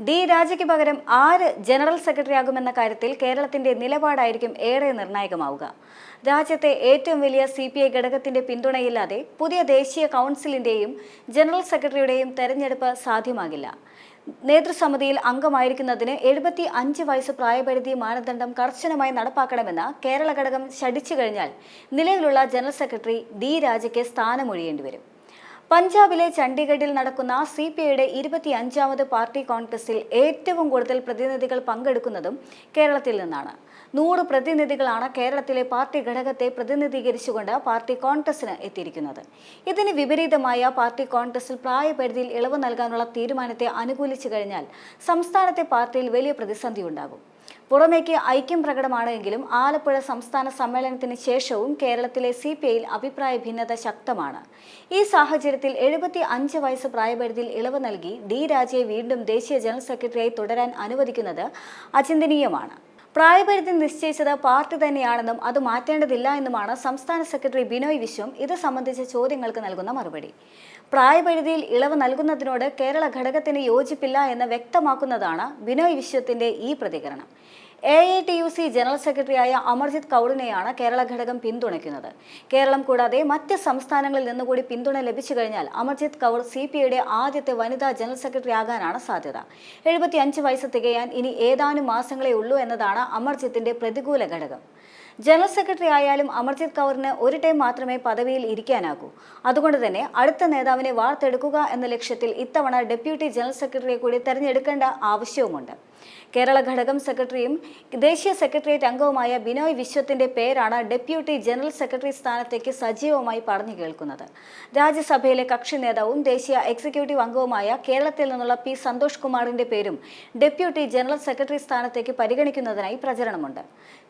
D രാജയ്ക്ക് പകരം ആര് general സെക്രട്ടറിയാകുമെന്ന കാര്യത്തിൽ കേരളത്തിന്റെ നിലപാടായിരിക്കും ഏറെ നിർണായകമാവുക. രാജ്യത്തെ ഏറ്റവും വലിയ CPI ഘടകത്തിന്റെ പിന്തുണയില്ലാതെ പുതിയ ദേശീയ കൗൺസിലിന്റെയും ജനറൽ സെക്രട്ടറിയുടെയും തെരഞ്ഞെടുപ്പ് സാധ്യമാകില്ല. നേതൃസമിതിയിൽ അംഗമായിരിക്കുന്നതിന് 75 വയസ്സ് പ്രായപരിധി മാനദണ്ഡം കർശനമായി നടപ്പാക്കണമെന്ന് കേരള ഘടകം ശഠിച്ചു കഴിഞ്ഞാൽ നിലവിലുള്ള ജനറൽ സെക്രട്ടറി ഡി രാജയ്ക്ക് സ്ഥാനമൊഴിയേണ്ടി വരും. പഞ്ചാബിലെ ചണ്ഡീഗഡിൽ നടക്കുന്ന CPIയുടെ 25ാമത് പാർട്ടി കോൺഗ്രസിൽ ഏറ്റവും കൂടുതൽ പ്രതിനിധികൾ പങ്കെടുക്കുന്നതും കേരളത്തിൽ നിന്നാണ്. 100 പ്രതിനിധികളാണ് കേരളത്തിലെ പാർട്ടി ഘടകത്തെ പ്രതിനിധീകരിച്ചുകൊണ്ട് പാർട്ടി കോൺഗ്രസിന് എത്തിയിരിക്കുന്നത്. ഇതിന് വിപരീതമായ പാർട്ടി കോൺഗ്രസിൽ പ്രായപരിധിയിൽ ഇളവ് നൽകാനുള്ള തീരുമാനത്തെ അനുകൂലിച്ചു കഴിഞ്ഞാൽ സംസ്ഥാനത്തെ പാർട്ടിയിൽ വലിയ പ്രതിസന്ധി ഉണ്ടാകും. പുറമേക്ക് ഐക്യം പ്രകടമാണെങ്കിലും ആലപ്പുഴ സംസ്ഥാന സമ്മേളനത്തിന് ശേഷവും കേരളത്തിലെ CPIയിൽ അഭിപ്രായ ഭിന്നത ശക്തമാണ്. ഈ സാഹചര്യത്തിൽ 75 വയസ്സ് പ്രായപരിധിയിൽ ഇളവ് നൽകി ഡി രാജയെ വീണ്ടും ദേശീയ ജനറൽ സെക്രട്ടറിയായി തുടരാൻ അനുവദിക്കുന്നത് അചിന്തനീയമാണ്. പ്രായപരിധി നിശ്ചയിച്ചത് പാർട്ടി തന്നെയാണെന്നും അത് മാറ്റേണ്ടതില്ല എന്നുമാണ് സംസ്ഥാന സെക്രട്ടറി ബിനോയ് വിശ്വം ഇത് സംബന്ധിച്ച ചോദ്യങ്ങൾക്ക് നൽകുന്ന മറുപടി. പ്രായപരിധിയിൽ ഇളവ് നൽകുന്നതിനോട് കേരള ഘടകത്തിന് യോജിപ്പില്ല എന്ന് വ്യക്തമാക്കുന്നതാണ് ബിനോയ് വിശ്വത്തിന്റെ ഈ പ്രതികരണം. AITUC ജനറൽ സെക്രട്ടറിയായ അമർജിത് കൗറിനെയാണ് കേരള ഘടകം പിന്തുണയ്ക്കുന്നത്. കേരളം കൂടാതെ മറ്റ് സംസ്ഥാനങ്ങളിൽ നിന്നുകൂടി പിന്തുണ ലഭിച്ചു കഴിഞ്ഞാൽ അമർജിത് കൗർ CPIയുടെ ആദ്യത്തെ വനിതാ ജനറൽ സെക്രട്ടറി ആകാനാണ് സാധ്യത. 75 വയസ്സ് തികയാൻ ഇനി ഏതാനും മാസങ്ങളേ ഉള്ളൂ എന്നതാണ് അമർജിത്തിന്റെ പ്രതികൂല ഘടകം. ജനറൽ സെക്രട്ടറി ആയാലും അമർജിത് കൗറിന് ഒരു ടൈം മാത്രമേ പദവിയിൽ ഇരിക്കാനാകൂ. അതുകൊണ്ട് തന്നെ അടുത്ത നേതാവിനെ വാർത്തെടുക്കുക എന്ന ലക്ഷ്യത്തിൽ ഇത്തവണ ഡെപ്യൂട്ടി ജനറൽ സെക്രട്ടറിയെ കൂടി തെരഞ്ഞെടുക്കേണ്ട ആവശ്യവുമുണ്ട്. കേരള ഘടകം സെക്രട്ടറിയും ദേശീയ സെക്രട്ടേറിയറ്റ് അംഗവുമായ ബിനോയ് വിശ്വത്തിന്റെ പേരാണ് ഡെപ്യൂട്ടി ജനറൽ സെക്രട്ടറി സ്ഥാനത്തേക്ക് സജീവമായി പറഞ്ഞു കേൾക്കുന്നത്. രാജ്യസഭയിലെ കക്ഷി നേതാവും ദേശീയ എക്സിക്യൂട്ടീവ് അംഗവുമായ കേരളത്തിൽ നിന്നുള്ള P. സന്തോഷ് കുമാറിന്റെ പേരും ഡെപ്യൂട്ടി ജനറൽ സെക്രട്ടറി സ്ഥാനത്തേക്ക് പരിഗണിക്കുന്നതിനായി പ്രചരണമുണ്ട്.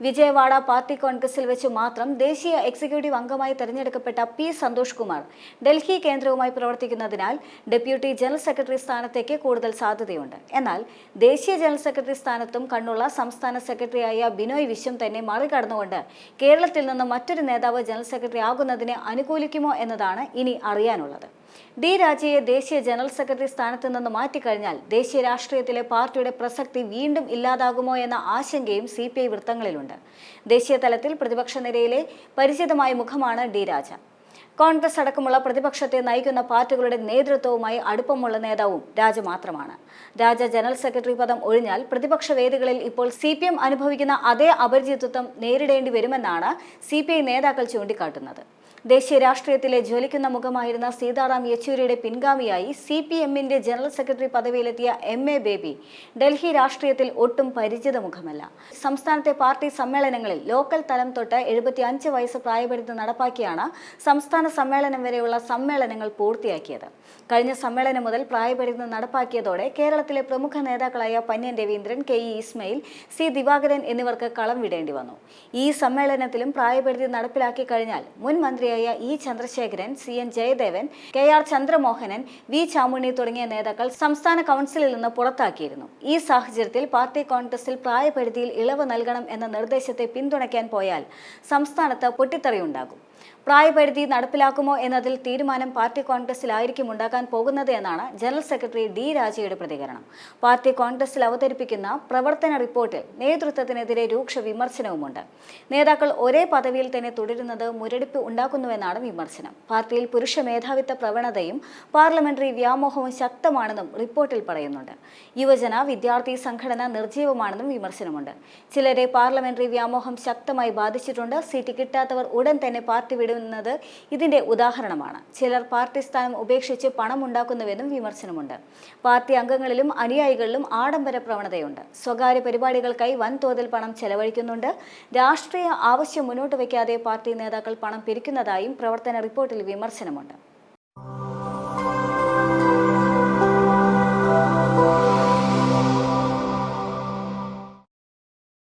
വിജയവാഡ പാർട്ടി കോൺഗ്രസിൽ വെച്ച് മാത്രം ദേശീയ എക്സിക്യൂട്ടീവ് അംഗമായി തെരഞ്ഞെടുക്കപ്പെട്ട P. സന്തോഷ് കുമാർ ഡൽഹി കേന്ദ്രവുമായി പ്രവർത്തിക്കുന്നതിനാൽ ഡെപ്യൂട്ടി ജനറൽ സെക്രട്ടറി സ്ഥാനത്തേക്ക് കൂടുതൽ സാധ്യതയുണ്ട്. എന്നാൽ ദേശീയ ജനറൽ സെക്രട്ടറി സ്ഥാനത്തും കണ്ണുള്ള സംസ്ഥാന സെക്രട്ടറിയായ ബിനോയ് വിശ്വം തന്നെ മറികടന്നുകൊണ്ട് കേരളത്തിൽ നിന്ന് മറ്റൊരു നേതാവ് ജനറൽ സെക്രട്ടറി ആകുന്നതിനെ അനുകൂലിക്കുമോ എന്നതാണ് ഇനി അറിയാനുള്ളത്. ഡി രാജയെ ദേശീയ ജനറൽ സെക്രട്ടറി സ്ഥാനത്ത് നിന്ന് മാറ്റിക്കഴിഞ്ഞാൽ ദേശീയ രാഷ്ട്രീയത്തിലെ പാർട്ടിയുടെ പ്രസക്തി വീണ്ടും ഇല്ലാതാകുമോ എന്ന ആശങ്കയും CPI വൃത്തങ്ങളിലുണ്ട്. ദേശീയ തലത്തിൽ പ്രതിപക്ഷ നിരയിലെ പരിചിതമായ മുഖമാണ് ഡി രാജ. കോൺഗ്രസ് അടക്കമുള്ള പ്രതിപക്ഷത്തെ നയിക്കുന്ന പാർട്ടികളുടെ നേതൃത്വവുമായി അടുപ്പമുള്ള നേതാവും രാജ മാത്രമാണ്. രാജ ജനറൽ സെക്രട്ടറി പദം ഒഴിഞ്ഞാൽ പ്രതിപക്ഷ വേദികളിൽ ഇപ്പോൾ CPM അനുഭവിക്കുന്ന അതേ അപരിചിതത്വം നേരിടേണ്ടി വരുമെന്നാണ് CPI നേതാക്കൾ ചൂണ്ടിക്കാട്ടുന്നത്. ദേശീയ രാഷ്ട്രീയത്തിലെ ജ്വലിക്കുന്ന മുഖമായിരുന്ന സീതാറാം യെച്ചൂരിയുടെ പിൻഗാമിയായി CPMന്റെ ജനറൽ സെക്രട്ടറി പദവിയിലെത്തിയ MA ബേബി ഡൽഹി രാഷ്ട്രീയത്തിൽ ഒട്ടും പരിചിത മുഖമല്ല. സംസ്ഥാനത്തെ പാർട്ടി സമ്മേളനങ്ങളിൽ ലോക്കൽ തലം തൊട്ട് 75 വയസ്സ് പ്രായപരിധി നടപ്പാക്കിയാണ് സംസ്ഥാന സമ്മേളനം വരെയുള്ള സമ്മേളനങ്ങൾ പൂർത്തിയാക്കിയത്. കഴിഞ്ഞ സമ്മേളനം മുതൽ പ്രായപരിധി നടപ്പാക്കിയതോടെ കേരളത്തിലെ പ്രമുഖ നേതാക്കളായ പന്ന്യൻ രവീന്ദ്രൻ, KE ഇസ്മയിൽ, C ദിവാകരൻ എന്നിവർക്ക് കളം വിടേണ്ടി വന്നു. ഈ സമ്മേളനത്തിലും പ്രായപരിധി നടപ്പിലാക്കി കഴിഞ്ഞാൽ മുൻ മന്ത്രിയായ E Chandrasekharan, CN Jayadevan, KR Chandramohanan, V Chamunni തുടങ്ങിയ നേതാക്കൾ സംസ്ഥാന കൗൺസിലിൽ നിന്ന് പുറത്താക്കിയിരുന്നു. ഈ സാഹചര്യത്തിൽ പാർട്ടി കോൺഗ്രസിൽ പ്രായപരിധിയിൽ ഇളവ് നൽകണം എന്ന നിർദ്ദേശത്തെ പിന്തുണയ്ക്കാൻ പോയാൽ സംസ്ഥാനത്ത് പൊട്ടിത്തെറിയുണ്ടാകും. പ്രായപരിധി നടപ്പിലാക്കുമോ എന്നതിൽ തീരുമാനം പാർട്ടി കോൺഗ്രസിലായിരിക്കും ഉണ്ടാക്കാൻ പോകുന്നത് എന്നാണ് ജനറൽ സെക്രട്ടറി ഡി രാജയുടെ പ്രതികരണം. പാർട്ടി കോൺഗ്രസിൽ അവതരിപ്പിക്കുന്ന പ്രവർത്തന റിപ്പോർട്ടിൽ നേതൃത്വത്തിനെതിരെ രൂക്ഷ വിമർശനവുമുണ്ട്. നേതാക്കൾ ഒരേ പദവിയിൽ തന്നെ തുടരുന്നത് മുരടിപ്പ് ഉണ്ടാക്കുന്നുവെന്നാണ് വിമർശനം. പാർട്ടിയിൽ പുരുഷ മേധാവിത്വ പ്രവണതയും പാർലമെന്ററി വ്യാമോഹവും ശക്തമാണെന്നും റിപ്പോർട്ടിൽ പറയുന്നുണ്ട്. യുവജന വിദ്യാർത്ഥി സംഘടന നിർജ്ജീവമാണെന്നും വിമർശനമുണ്ട്. ചിലരെ പാർലമെന്ററി വ്യാമോഹം ശക്തമായി ബാധിച്ചിട്ടുണ്ട്. സീറ്റ് കിട്ടാത്തവർ ഉടൻ തന്നെ പാർട്ടി വിടുന്നത് ഇതിന്റെ ഉദാഹരണമാണ്. ചിലർ പാർട്ടി സ്ഥാനം ഉപേക്ഷിച്ച് പണം ഉണ്ടാക്കുന്നുവെന്നും വിമർശനമുണ്ട്. പാർട്ടി അംഗങ്ങളിലും അനുയായികളിലും ആഡംബര പ്രവണതയുണ്ട്. സ്വകാര്യ പരിപാടികൾക്കായി വൻതോതിൽ പണം ചെലവഴിക്കുന്നുണ്ട്. രാഷ്ട്രീയ ആവശ്യം മുന്നോട്ട് വയ്ക്കാതെ പാർട്ടി നേതാക്കൾ പണം പിരിക്കുന്നതായും പ്രവർത്തന റിപ്പോർട്ടിൽ വിമർശനമുണ്ട്.